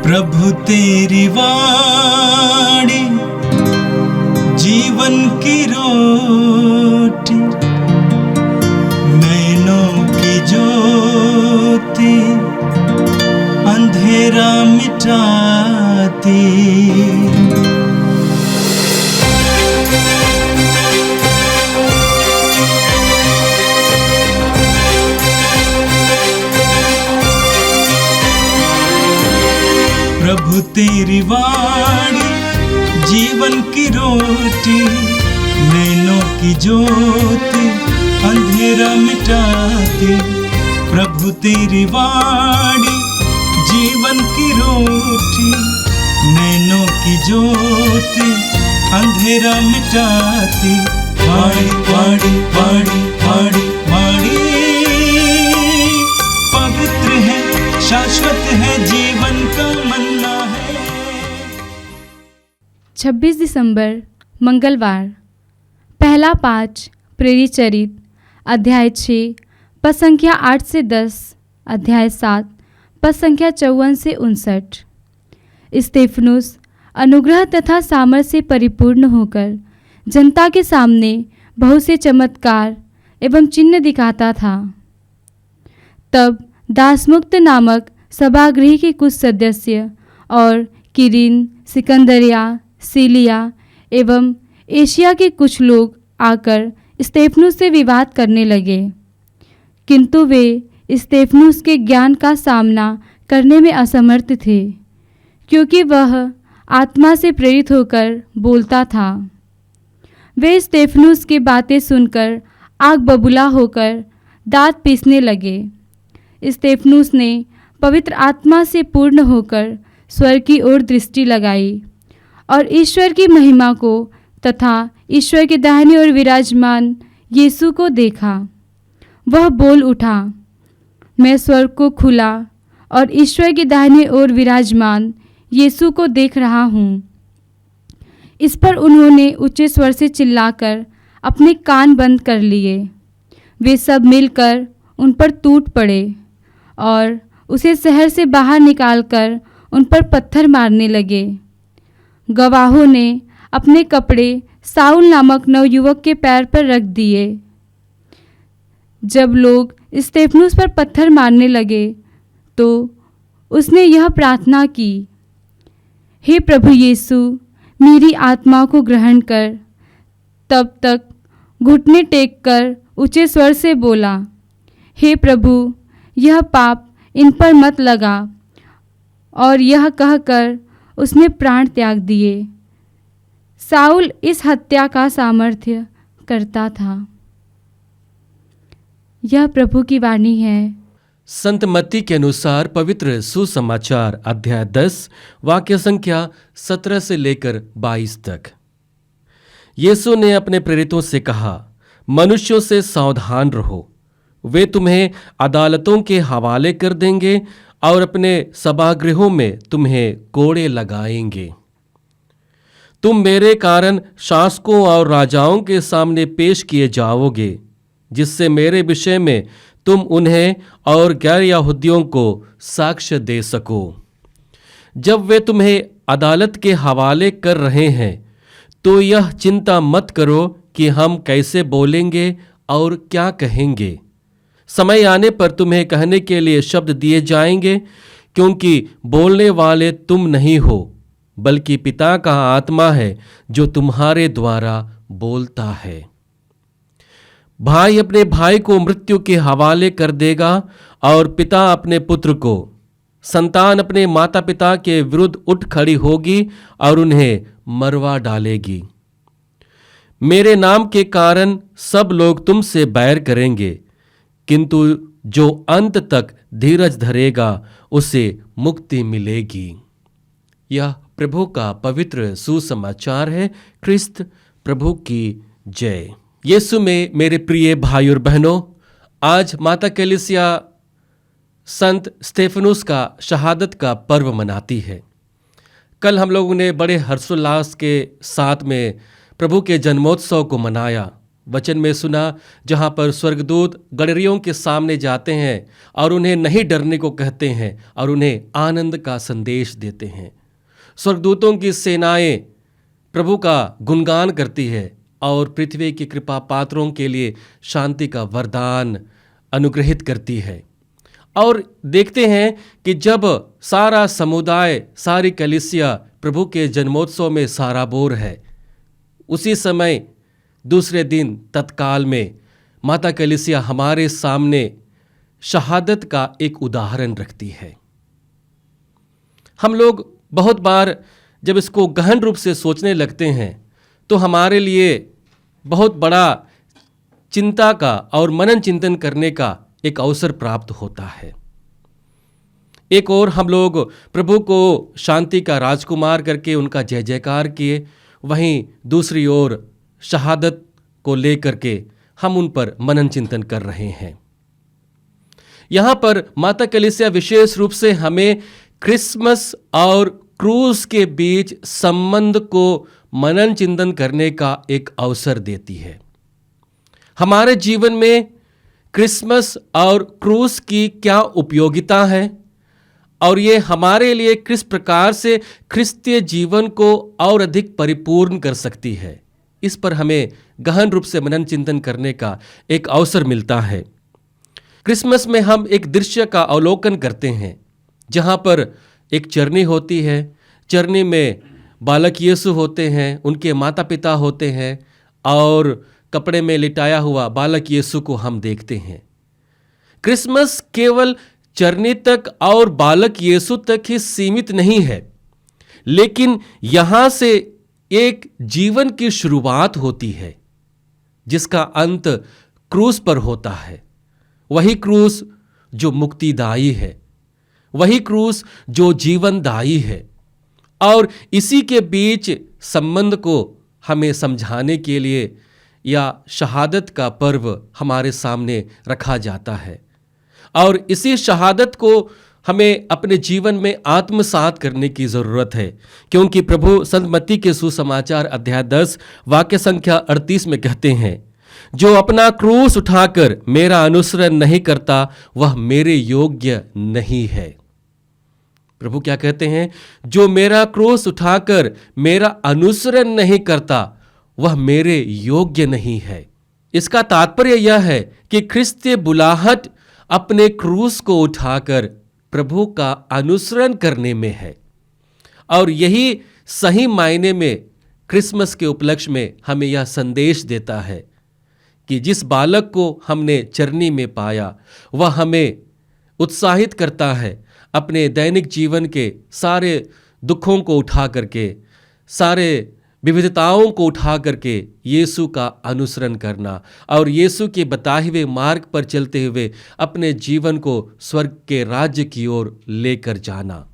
प्रभु तेरी वाणी जीवन की रोटी, नैनों की ज्योति अंधेरा मिटाती। प्रभु तेरी वाणी जीवन की रोटी, नैनों की ज्योति अंधेरा मिटाती। प्रभु तेरी वाणी जीवन की रोटी, नैनों की ज्योति अंधेरा मिटाती। वाणी वाणी वाणी वाणी वाणी पवित्र है, शाश्वत है, जीवन का मन्ना है। 26 दिसंबर मंगलवार। पहला पाठ प्रेरित चरित अध्याय 6 पद संख्या 8 से 10, अध्याय 7 पद संख्या 54 से 59। स्तेफनुस अनुग्रह तथा सामर्थ से परिपूर्ण होकर जनता के सामने बहुत से चमत्कार एवं चिन्ह दिखाता था। तब दासमुक्त नामक सभागृह के कुछ सदस्य और किरीन, सिकंदरिया, सीलिया एवं एशिया के कुछ लोग आकर स्तेफनुस से विवाद करने लगे, किंतु वे स्तेफनुस के ज्ञान का सामना करने में असमर्थ थे, क्योंकि वह आत्मा से प्रेरित होकर बोलता था। वे स्तेफनुस की बातें सुनकर आग बबूला होकर दांत पीसने लगे। स्तेफनुस ने पवित्र आत्मा से पूर्ण होकर स्वर्ग की ओर दृष्टि लगाई और ईश्वर की महिमा को तथा ईश्वर के दाहिनी ओर विराजमान यीशु को देखा। वह बोल उठा, मैं स्वर्ग को खुला और ईश्वर के दाहिनी ओर विराजमान यीशु को देख रहा हूँ। इस पर उन्होंने ऊंचे स्वर से चिल्लाकर अपने कान बंद कर लिए। वे सब मिलकर उन पर टूट पड़े और उसे शहर से बाहर निकालकर उन पर पत्थर मारने लगे। गवाहों ने अपने कपड़े साउल नामक नवयुवक के पैर पर रख दिए। जब लोग स्तेफनुस पर पत्थर मारने लगे तो उसने यह प्रार्थना की, हे प्रभु यीशु, मेरी आत्मा को ग्रहण कर। तब तक घुटने टेक कर ऊंचे स्वर से बोला, हे प्रभु, यह पाप इन पर मत लगा। और यह कहकर उसने प्राण त्याग दिए। साउल इस हत्या का सामर्थ्य करता था। यह प्रभु की वाणी है। संत मत्ती के अनुसार पवित्र सुसमाचार अध्याय 10 वाक्य संख्या 17 से लेकर 22 तक। यीशु ने अपने प्रेरितों से कहा, मनुष्यों से सावधान रहो, वे तुम्हें अदालतों के हवाले कर देंगे और अपने सभागृहों में तुम्हें कोड़े लगाएंगे। तुम मेरे कारण शासकों और राजाओं के सामने पेश किए जाओगे, जिससे मेरे विषय में तुम उन्हें और गैर यहूदियों को साक्ष्य दे सको। जब वे तुम्हें अदालत के हवाले कर रहे हैं तो यह चिंता मत करो कि हम कैसे बोलेंगे और क्या कहेंगे। समय आने पर तुम्हें कहने के लिए शब्द दिए जाएंगे, क्योंकि बोलने वाले तुम नहीं हो, बल्कि पिता का आत्मा है जो तुम्हारे द्वारा बोलता है। भाई अपने भाई को मृत्यु के हवाले कर देगा और पिता अपने पुत्र को। संतान अपने माता पिता के विरुद्ध उठ खड़ी होगी और उन्हें मरवा डालेगी। मेरे नाम के कारण सब लोग तुमसे बैर करेंगे, किंतु जो अंत तक धीरज धरेगा उसे मुक्ति मिलेगी। यह प्रभु का पवित्र सुसमाचार है। क्रिस्त प्रभु की जय। यीशु में मेरे प्रिय भाई और बहनों, आज माता कलीसिया संत स्तेफनुस का शहादत का पर्व मनाती है। कल हम लोगों ने बड़े हर्षोल्लास के साथ में प्रभु के जन्मोत्सव को मनाया वचन में सुना, जहाँ पर स्वर्गदूत गडरियों के सामने जाते हैं और उन्हें नहीं डरने को कहते हैं और उन्हें आनंद का संदेश देते हैं। स्वर्गदूतों की सेनाएं प्रभु का गुणगान करती है और पृथ्वी की कृपा पात्रों के लिए शांति का वरदान अनुग्रहित करती है। और देखते हैं कि जब सारा समुदाय, सारी कलीसिया प्रभु के जन्मोत्सव में साराबोर है, उसी समय दूसरे दिन तत्काल में माता कलीसिया हमारे सामने शहादत का एक उदाहरण रखती है। हम लोग बहुत बार जब इसको गहन रूप से सोचने लगते हैं तो हमारे लिए बहुत बड़ा चिंता का और मनन चिंतन करने का एक अवसर प्राप्त होता है। एक और हम लोग प्रभु को शांति का राजकुमार करके उनका जय जयकार किए, वहीं दूसरी ओर शहादत को लेकर के हम उन पर मनन चिंतन कर रहे हैं। यहाँ पर माता कलीसिया विशेष रूप से हमें क्रिसमस और क्रूस के बीच संबंध को मनन चिंतन करने का एक अवसर देती है। हमारे जीवन में क्रिसमस और क्रूस की क्या उपयोगिता है और ये हमारे लिए किस प्रकार से ख्रिस्तीय जीवन को और अधिक परिपूर्ण कर सकती है, इस पर हमें गहन रूप से मनन चिंतन करने का एक अवसर मिलता है। क्रिसमस में हम एक दृश्य का अवलोकन करते हैं जहाँ पर एक चरनी होती है। चरनी में बालक यीशु होते हैं, उनके माता पिता होते हैं और कपड़े में लिटाया हुआ बालक यीशु को हम देखते हैं। क्रिसमस केवल चरनी तक और बालक यीशु तक ही सीमित नहीं है, लेकिन यहाँ से एक जीवन की शुरुआत होती है जिसका अंत क्रूस पर होता है। वही क्रूस जो मुक्तिदायी है, वही क्रूस जो जीवनदायी है, और इसी के बीच संबंध को हमें समझाने के लिए या शहादत का पर्व हमारे सामने रखा जाता है। और इसी शहादत को हमें अपने जीवन में आत्मसात करने की ज़रूरत है, क्योंकि प्रभु संत मत्ती के सुसमाचार अध्याय 10 वाक्य संख्या 38 में कहते हैं, जो अपना क्रूस उठाकर मेरा अनुसरण नहीं करता वह मेरे योग्य नहीं है। प्रभु क्या कहते हैं? जो मेरा क्रूस उठाकर मेरा अनुसरण नहीं करता वह मेरे योग्य नहीं है। इसका तात्पर्य यह है कि ख्रिस्तीय बुलाहट अपने क्रूस को उठाकर प्रभु का अनुसरण करने में है। और यही सही मायने में क्रिसमस के उपलक्ष्य में हमें यह संदेश देता है कि जिस बालक को हमने चरनी में पाया वह हमें उत्साहित करता है अपने दैनिक जीवन के सारे दुखों को उठा करके, सारे विविधताओं को उठा करके यीशु का अनुसरण करना और यीशु के बताए हुए मार्ग पर चलते हुए अपने जीवन को स्वर्ग के राज्य की ओर लेकर जाना।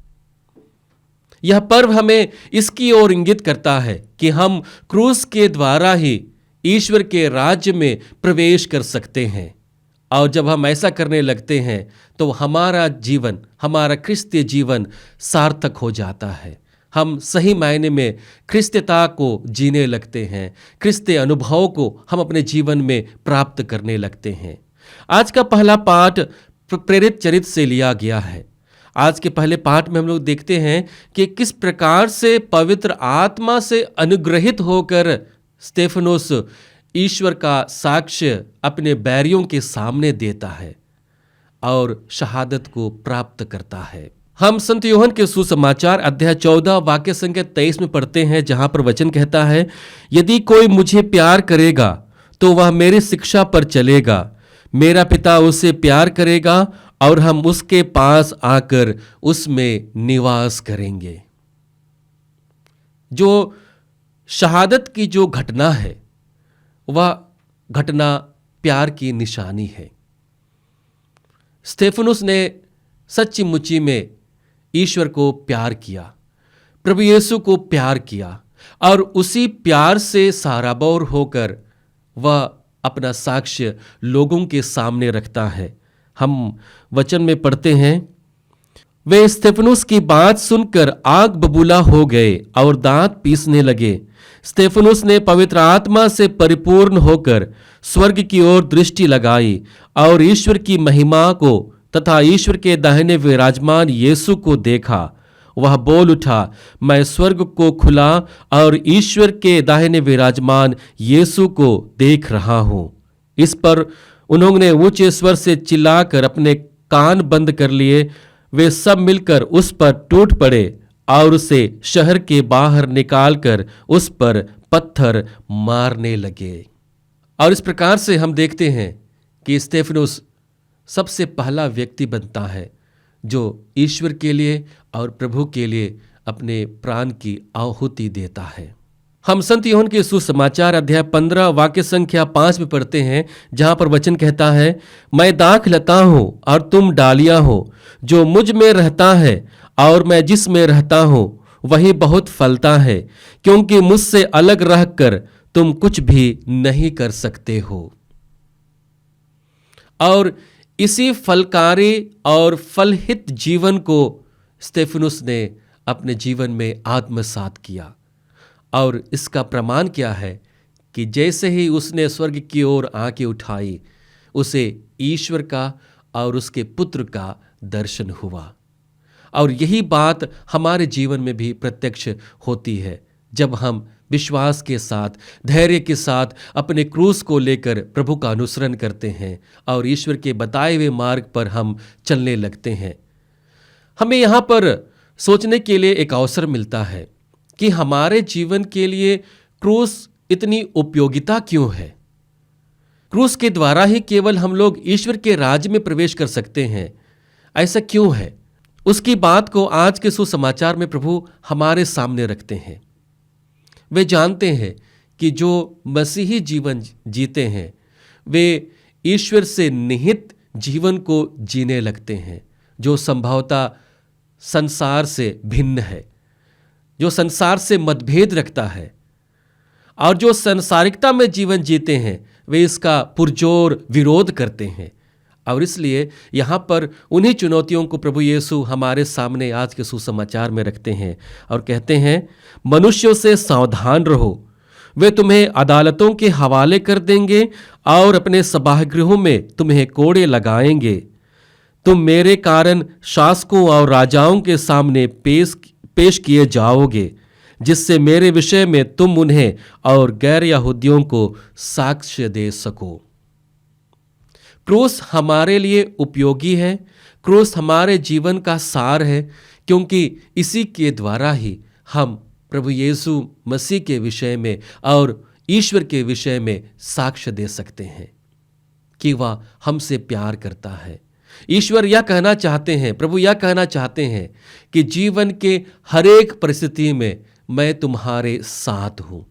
यह पर्व हमें इसकी ओर इंगित करता है कि हम क्रूस के द्वारा ही ईश्वर के राज्य में प्रवेश कर सकते हैं। और जब हम ऐसा करने लगते हैं तो हमारा जीवन, हमारा क्रिस्तीय जीवन सार्थक हो जाता है। हम सही मायने में क्रिस्तीयता को जीने लगते हैं, क्रिस्तीय अनुभव को हम अपने जीवन में प्राप्त करने लगते हैं। आज का पहला पाठ प्रेरित चरित्र से लिया गया है। आज के पहले पाठ में हम लोग देखते हैं कि किस प्रकार से पवित्र आत्मा से अनुग्रहित होकर स्तेफनोस ईश्वर का साक्ष्य अपने बैरियों के सामने देता है और शहादत को प्राप्त करता है। हम संत यूहन्ना के सुसमाचार अध्याय 14 वाक्य संख्या 23 में पढ़ते हैं, जहां पर वचन कहता है, यदि कोई मुझे प्यार करेगा तो वह मेरी शिक्षा पर चलेगा, मेरा पिता उसे प्यार करेगा और हम उसके पास आकर उसमें निवास करेंगे। जो शहादत की जो घटना है वह घटना प्यार की निशानी है। स्तेफनुस ने सच्ची मुच्ची में ईश्वर को प्यार किया, प्रभु यीशु को प्यार किया और उसी प्यार से साराबोर होकर वह अपना साक्ष्य लोगों के सामने रखता है। हम वचन में पढ़ते हैं वे स्तेफनुस की बात सुनकर आग बबूला हो गए और दांत पीसने लगे। स्तेफनुस ने पवित्र आत्मा से परिपूर्ण होकर स्वर्ग की ओर दृष्टि लगाई और ईश्वर की महिमा को तथा ईश्वर के दाहिने विराजमान यीशु को देखा। वह बोल उठा, मैं स्वर्ग को खुला और ईश्वर के दाहिने विराजमान यीशु को देख रहा हूं। इस पर उन्होंने ऊंचे स्वर से चिल्लाकर अपने कान बंद कर लिए। वे सब मिलकर उस पर टूट पड़े और उसे शहर के बाहर निकालकर उस पर पत्थर मारने लगे। और इस प्रकार से हम देखते हैं कि स्तेफनुस सबसे पहला व्यक्ति बनता है जो ईश्वर के लिए और प्रभु के लिए अपने प्राण की आहुति देता है। हम संत यूहन्ना के सुसमाचार अध्याय 15 वाक्य संख्या 5 में पढ़ते हैं, जहां पर वचन कहता है, मैं दाख लता हूं और तुम डालियां हो। जो मुझ में रहता है और मैं जिस में रहता हूं वही बहुत फलता है, क्योंकि मुझसे अलग रहकर तुम कुछ भी नहीं कर सकते हो। और इसी फलकारी और फलहित जीवन को स्तेफनुस ने अपने जीवन में आत्मसात किया। और इसका प्रमाण क्या है कि जैसे ही उसने स्वर्ग की ओर आंखें उठाई, उसे ईश्वर का और उसके पुत्र का दर्शन हुआ। और यही बात हमारे जीवन में भी प्रत्यक्ष होती है जब हम विश्वास के साथ, धैर्य के साथ अपने क्रूस को लेकर प्रभु का अनुसरण करते हैं और ईश्वर के बताए हुए मार्ग पर हम चलने लगते हैं। हमें यहाँ पर सोचने के लिए एक अवसर मिलता है कि हमारे जीवन के लिए क्रूस इतनी उपयोगिता क्यों है। क्रूस के द्वारा ही केवल हम लोग ईश्वर के राज्य में प्रवेश कर सकते हैं, ऐसा क्यों है? उसकी बात को आज के सुसमाचार में प्रभु हमारे सामने रखते हैं। वे जानते हैं कि जो मसीही जीवन जीते हैं वे ईश्वर से निहित जीवन को जीने लगते हैं, जो संभवतः संसार से भिन्न है, जो संसार से मतभेद रखता है। और जो संसारिकता में जीवन जीते हैं वे इसका पुरजोर विरोध करते हैं। और इसलिए यहाँ पर उन्हीं चुनौतियों को प्रभु यीशु हमारे सामने आज के सुसमाचार में रखते हैं और कहते हैं, मनुष्यों से सावधान रहो, वे तुम्हें अदालतों के हवाले कर देंगे और अपने सभागृहों में तुम्हें कोड़े लगाएंगे। तुम मेरे कारण शासकों और राजाओं के सामने पेश किए जाओगे, जिससे मेरे विषय में तुम उन्हें और गैर यहूदियों को साक्ष्य दे सको। क्रूस हमारे लिए उपयोगी है, क्रूस हमारे जीवन का सार है, क्योंकि इसी के द्वारा ही हम प्रभु यीशु मसीह के विषय में और ईश्वर के विषय में साक्ष्य दे सकते हैं कि वह हमसे प्यार करता है। ईश्वर यह कहना चाहते हैं, प्रभु यह कहना चाहते हैं कि जीवन के हर एक परिस्थिति में मैं तुम्हारे साथ हूं।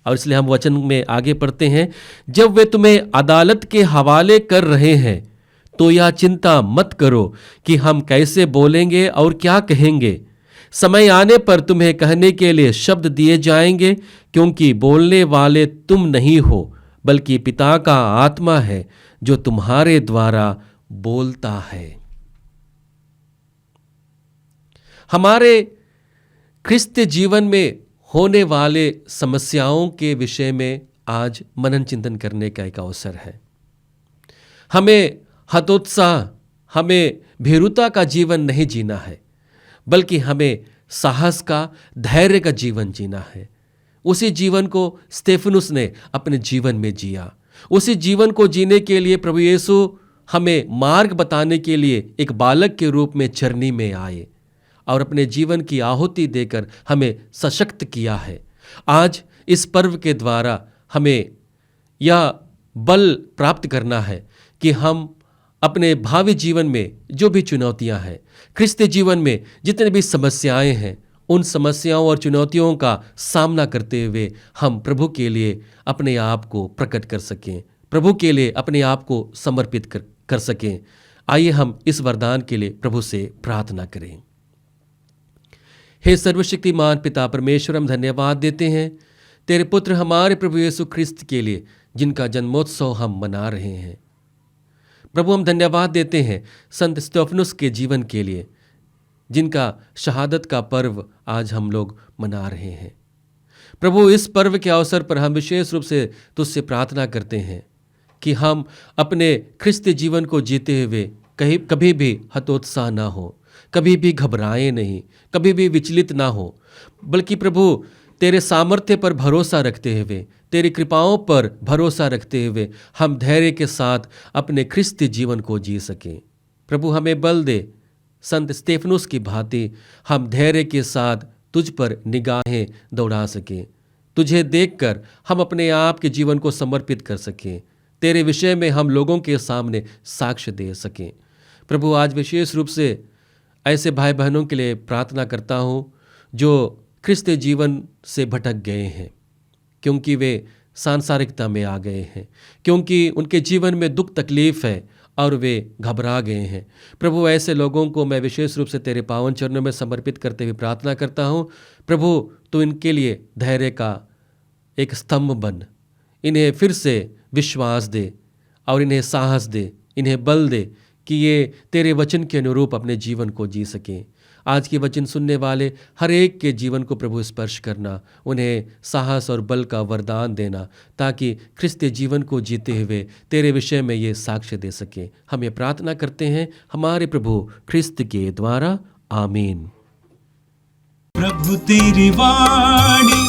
और इसलिए हम वचन में आगे पढ़ते हैं, जब वे तुम्हें अदालत के हवाले कर रहे हैं तो यह चिंता मत करो कि हम कैसे बोलेंगे और क्या कहेंगे। समय आने पर तुम्हें कहने के लिए शब्द दिए जाएंगे, क्योंकि बोलने वाले तुम नहीं हो बल्कि पिता का आत्मा है जो तुम्हारे द्वारा बोलता है। हमारे क्रिस्तीय जीवन में होने वाले समस्याओं के विषय में आज मनन चिंतन करने का एक अवसर है। हमें हतोत्साह, हमें भीरुता का जीवन नहीं जीना है, बल्कि हमें साहस का, धैर्य का जीवन जीना है। उसी जीवन को स्तेफनुस ने अपने जीवन में जिया। उसी जीवन को जीने के लिए प्रभु यीशु हमें मार्ग बताने के लिए एक बालक के रूप में चरनी में आए और अपने जीवन की आहुति देकर हमें सशक्त किया है। आज इस पर्व के द्वारा हमें यह बल प्राप्त करना है कि हम अपने भावी जीवन में जो भी चुनौतियां हैं, क्रिस्तीय जीवन में जितने भी समस्याएं हैं, उन समस्याओं और चुनौतियों का सामना करते हुए हम प्रभु के लिए अपने आप को प्रकट कर सकें, प्रभु के लिए अपने आप को समर्पित कर सकें। आइए हम इस वरदान के लिए प्रभु से प्रार्थना करें। हे सर्वशक्तिमान पिता परमेश्वर, हम धन्यवाद देते हैं तेरे पुत्र हमारे प्रभु यीशु ख्रिस्त के लिए, जिनका जन्मोत्सव हम मना रहे हैं। प्रभु, हम धन्यवाद देते हैं संत स्तेफनुस के जीवन के लिए, जिनका शहादत का पर्व आज हम लोग मना रहे हैं। प्रभु, इस पर्व के अवसर पर हम विशेष रूप से तुझसे प्रार्थना करते हैं कि हम अपने ख्रिस्ती जीवन को जीते हुए कभी भी हतोत्साह ना हो, कभी भी घबराए नहीं, कभी भी विचलित ना हो, बल्कि प्रभु तेरे सामर्थ्य पर भरोसा रखते हुए, तेरी कृपाओं पर भरोसा रखते हुए हम धैर्य के साथ अपने ख्रिस्ती जीवन को जी सकें। प्रभु, हमें बल दे, संत स्तेफनुस की भांति हम धैर्य के साथ तुझ पर निगाहें दौड़ा सकें, तुझे देखकर हम अपने आप के जीवन को समर्पित कर सकें, तेरे विषय में हम लोगों के सामने साक्ष्य दे सकें। प्रभु, आज विशेष रूप से ऐसे भाई बहनों के लिए प्रार्थना करता हूँ जो ख्रिस्ती जीवन से भटक गए हैं, क्योंकि वे सांसारिकता में आ गए हैं, क्योंकि उनके जीवन में दुख तकलीफ है और वे घबरा गए हैं। प्रभु, ऐसे लोगों को मैं विशेष रूप से तेरे पावन चरणों में समर्पित करते हुए प्रार्थना करता हूँ। प्रभु, तू इनके लिए धैर्य का एक स्तंभ बन, इन्हें फिर से विश्वास दे और इन्हें साहस दे, इन्हें बल दे कि ये तेरे वचन के अनुरूप अपने जीवन को जी सकें। आज के वचन सुनने वाले हर एक के जीवन को प्रभु स्पर्श करना, उन्हें साहस और बल का वरदान देना, ताकि ख्रिस्ती जीवन को जीते हुए तेरे विषय में ये साक्ष्य दे सके। हम ये प्रार्थना करते हैं हमारे प्रभु ख्रिस्त के द्वारा, आमीन। प्रभु तेरी वाणी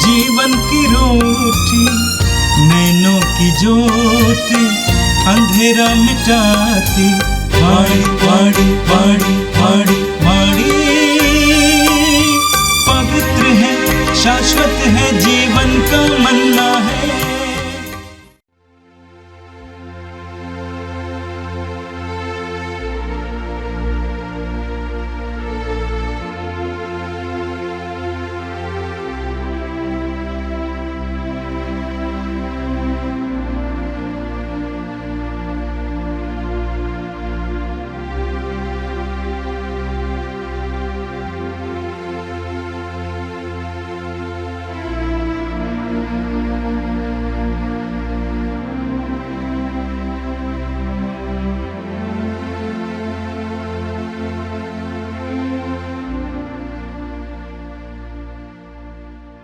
जीवन की रोटी, नैनों की ज्योति अंधेरा मिटाती, वाणी वाणी वाणी